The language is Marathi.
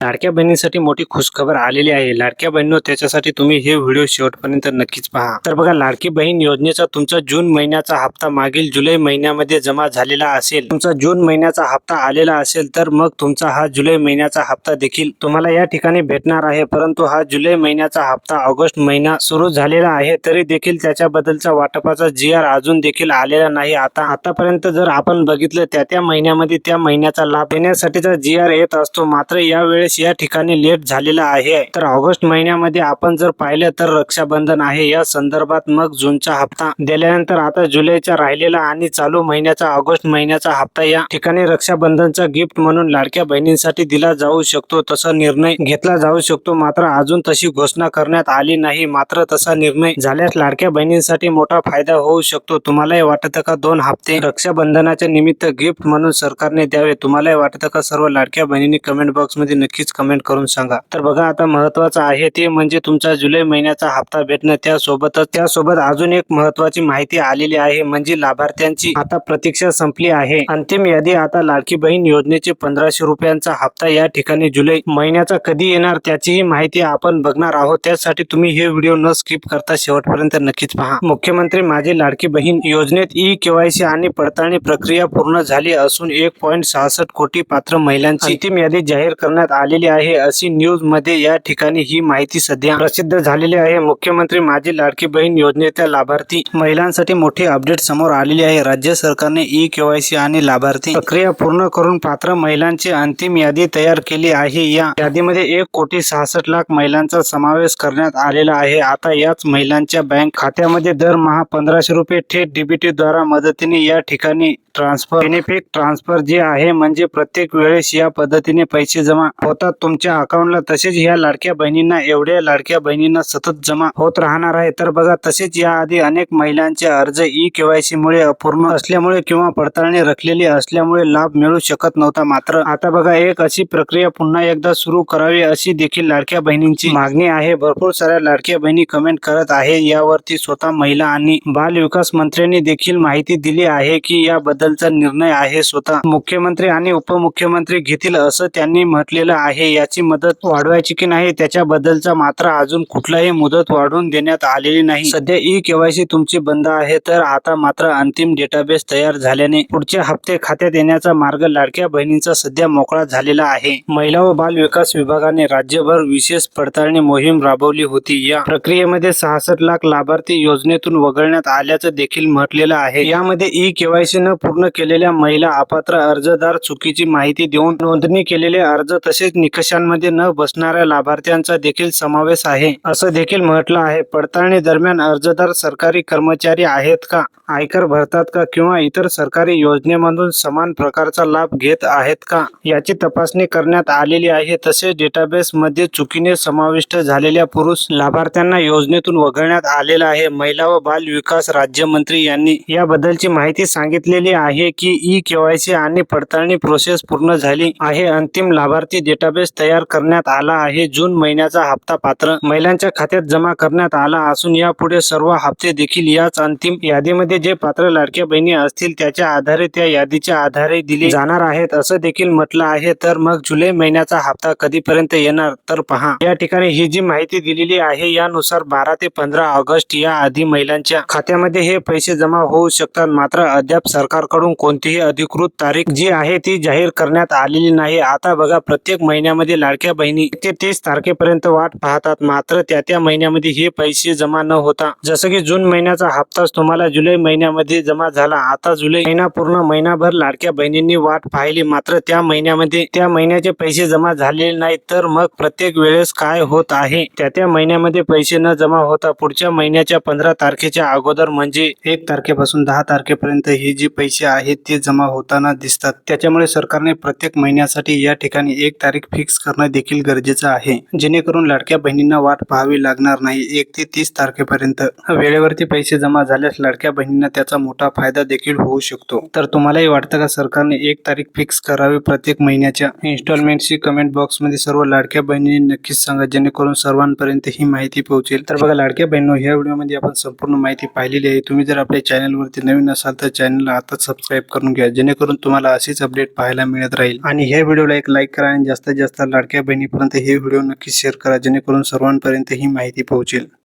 लाडक्या बहिणीसाठी मोठी खुशखबर आलेली आहे. लाडक्या बहिणींनो, त्याच्यासाठी तुम्ही हे व्हिडिओ शेवटपर्यंत नक्कीच पहा. तर बघा, लाडकी बहीण योजनेचा तुमचा जून महिन्याचा हप्ता मागील जुलै महिन्यामध्ये जमा झालेला असेल, तुमचा जून महिन्याचा हप्ता आलेला असेल, तर मग तुमचा हा जुलै महिन्याचा हप्ता देखील तुम्हाला या ठिकाणी भेटणार आहे. परंतु हा जुलै महिन्याचा हप्ता ऑगस्ट महिना सुरू झालेला आहे, तरी देखील त्याच्याबद्दलचा वाटपाचा GR अजून देखील आलेला नाही. आतापर्यंत जर आपण बघितलं, त्या महिन्यामध्ये त्या महिन्याचा लाभ देण्यासाठीचा GR येत असतो, मात्र यावेळेस या ठिकाणी लेट झालेला आहे. तर ऑगस्ट महिन्यामध्ये आपण जर पाहिलं तर रक्षाबंधन आहे, या संदर्भात मग जूनचा हप्ता दिल्यानंतर आता जुलैचा राहिलेला आणि चालू महिन्याचा ऑगस्ट महिन्याचा हप्ता या ठिकाणी रक्षाबंधनचा गिफ्ट म्हणून लाडक्या बहिणींसाठी दिला जाऊ शकतो. तसा निर्णय घेतला जाऊ शकतो, मात्र अजून तशी घोषणा करण्यात आली नाही. मात्र तसा निर्णय झाल्यास लाडक्या बहिणींसाठी मोठा फायदा होऊ शकतो. तुम्हालाही वाटतं का 2 हप्ते रक्षाबंधनाच्या निमित्त गिफ्ट म्हणून सरकारने द्यावे? तुम्हालाही वाटतं का? सर्व लाडक्या बहिणींनी कमेंट बॉक्स मध्ये नक्कीच कमेंट करून सांगा. तर बघा, आता महत्वाचं आहे ते म्हणजे तुमचा जुलै महिन्याचा हप्ता भेटणं. त्यासोबत अजून एक महत्वाची माहिती आलेली आहे, म्हणजे लाभार्थ्यांची आता प्रतीक्षा संपली आहे. अंतिम यादी आता लाडकी बहीण योजनेचे 1500 रुपयांचा हप्ता या ठिकाणी जुलै महिन्याचा कधी येणार त्याचीही माहिती आपण बघणार आहोत. त्यासाठी तुम्ही हे व्हिडिओ न स्किप करता शेवटपर्यंत नक्कीच पहा. मुख्यमंत्री माझी लाडकी बहीण योजनेत KYC आणि पडताळणी प्रक्रिया पूर्ण झाली असून 1.66 कोटी पात्र महिलांची अंतिम यादी जाहीर करण्यात आलेली आहे, अशी न्यूज मध्ये या ठिकाणी ही माहिती सध्या प्रसिद्ध झालेली आहे. मुख्यमंत्री माझी लाडकी बहीण योजनेच्या लाभार्थी महिलांसाठी मोठी अपडेट समोर आलेली आहे. राज्य सरकारने KYC आणि लाभार्थी प्रक्रिया पूर्ण करून पात्र महिलांची अंतिम यादी तयार केली आहे. या यादीमध्ये 1.66 कोटी महिलांचा समावेश करण्यात आलेला आहे. आता याच महिलांच्या बँक खात्यामध्ये दरमहा 1500 रुपये थेट DBT द्वारा मदतीने या ठिकाणी बेनिफिट ट्रान्सफर जे आहे, म्हणजे प्रत्येक वेळेस या पद्धतीने पैसे जमा होतात तुमच्या अकाउंटला. तसेच या लाडक्या बहिणींना एवढ्या लाडक्या बहिणींना सतत जमा होत राहणार आहे. तर बघा, तसेच याआधी अनेक महिलांचे अर्ज KYC मुळे अपूर्ण असल्यामुळे किंवा पडताळणी रखलेली असल्यामुळे लाभ मिळू शकत नव्हता. मात्र आता बघा, एक अशी प्रक्रिया पुन्हा एकदा सुरू करावी अशी देखील लाडक्या बहिणींची मागणी आहे. भरपूर साऱ्या लाडक्या बहिणी कमेंट करत आहे. यावरती स्वतः महिला आणि बाल विकास मंत्र्यांनी देखील माहिती दिली आहे की याबद्दलचा निर्णय आहे स्वतः मुख्यमंत्री आणि उपमुख्यमंत्री घेतील असं त्यांनी म्हटलेलं आहे. याची मुदत वाढवायची की नाही त्याच्याबद्दलचा मात्र अजून कुठलाही मुदत वाढवून देण्यात आलेली नाही. सध्या KYC तुमची बंद आहे, तर आता मात्र अंतिम डेटाबेस तयार झाल्याने पुढचे हप्ते खात्यात येण्याचा मार्ग लाडक्या बहिणींचा सध्या मोकळा झालेला आहे. महिला व बाल विकास विभागाने राज्यभर विशेष पडताळणी मोहीम राबवली होती. या प्रक्रियेमध्ये 66 लाख लाभार्थी योजनेतून वगळण्यात आल्याचं देखील म्हटलेलं आहे. यामध्ये KYC न पूर्ण केलेल्या महिला, अपात्र अर्जदार, चुकीची माहिती देऊन नोंदणी केलेले अर्ज तसेच निकषांमध्ये न बसणाऱ्या लाभार्थ्यांचा देखील समावेश आहे, असं देखील म्हटलं आहे. पडताळणी दरम्यान अर्जदार सरकारी कर्मचारी आहेत का, आयकर भरतात का किंवा इतर सरकारी योजनेमधून समान प्रकारचा लाभ घेत आहेत का याची तपासणी करण्यात आलेली आहे. तसेच डेटाबेस मध्ये चुकीने समाविष्ट झालेल्या पुरुष लाभार्थ्यांना योजनेतून वगळण्यात आलेलं आहे. महिला व बाल विकास राज्यमंत्री यांनी याबद्दलची माहिती सांगितलेली आहे की KYC आणि पडताळणी प्रोसेस पूर्ण झाली आहे. अंतिम लाभार्थी डेटाबेस तयार करण्यात आला आहे. जून महिन्याचा हप्ता पात्र महिलांच्या खात्यात जमा करण्यात आला असून यापुढे सर्व हप्ते देखील याच अंतिम यादीमध्ये जे पात्र लाडक्या बहिणी असतील त्याच्या आधारे, त्या यादीच्या आधारे दिले जाणार आहेत, असं देखील म्हटलं आहे. तर मग जुलै महिन्याचा हप्ता कधीपर्यंत येणार तर पहा. या ठिकाणी ही जी माहिती दिलेली आहे यानुसार 12 ते 15 ऑगस्ट या आधी महिलांच्या खात्यामध्ये हे पैसे जमा होऊ शकतात. मात्र अद्याप सरकारकडून कोणतीही अधिकृत तारीख जी आहे ती जाहीर करण्यात आलेली नाही. आता बघा, प्रत्येक महिन्यामध्ये लाडक्या बहिणी ते 30 तारखेपर्यंत वाट पाहतात, मात्र त्या महिन्यामध्ये हे पैसे जमा न होता, जसं की जून महिन्याचा हप्ताच तुम्हाला जुलै महिन्यामध्ये जमा झाला. आता जुलै महिना पूर्ण महिनाभर लाडक्या बहिणींनी वाट पाहिली, मात्र त्या महिन्याचे पैसे जमा झालेले नाहीत. तर मग प्रत्येक वेळेस काय होत आहे, त्या महिन्यामध्ये पैसे न जमा होता पुढच्या महिन्याच्या 15 तारखेच्या अगोदर म्हणजे 1 तारखेपासून 10 तारखेपर्यंत हे जे पैसे आहेत ते जमा होताना दिसतात. त्याच्यामुळे सरकारने प्रत्येक महिन्यासाठी या ठिकाणी 1 तारीख फिक्स करणं देखील गरजेचं आहे, जेणेकरून लाडक्या बहिणींना वाट पाहावी लागणार नाही. 1 ते 30 तारखेपर्यंत वेळेवरती पैसे जमा झाल्यास लाडक्या बहिणींना त्याचा मोठा फायदा देखील होऊ शकतो. तर तुम्हालाही वाटतं का सरकारने 1 तारीख फिक्स करावी प्रत्येक महिन्याच्या इन्स्टॉलमेंटची? कमेंट बॉक्स मध्ये सर्व लाडक्या बहिणींनी नक्कीच सांगा, जेणेकरून सर्वांपर्यंत ही माहिती पोहोचेल. तर बघा लाडक्या बहिणींनो, ह्या व्हिडिओमध्ये आपण संपूर्ण माहिती पाहिलेली आहे. तुम्ही जर आपल्या चॅनलवरती नवीन असाल तर चॅनलला आता सबस्क्राईब करून घ्या, जेणेकरून तुम्हाला अशीच अपडेट पाहायला मिळत राहील. आणि ह्या व्हिडिओला एक लाईक करा आणि जास्तीत जास्त लाडक्या बहिणीपर्यंत हे व्हिडिओ नक्की शेअर करा, जेणेकरून सर्वांपर्यंत ही माहिती पोहोचेल.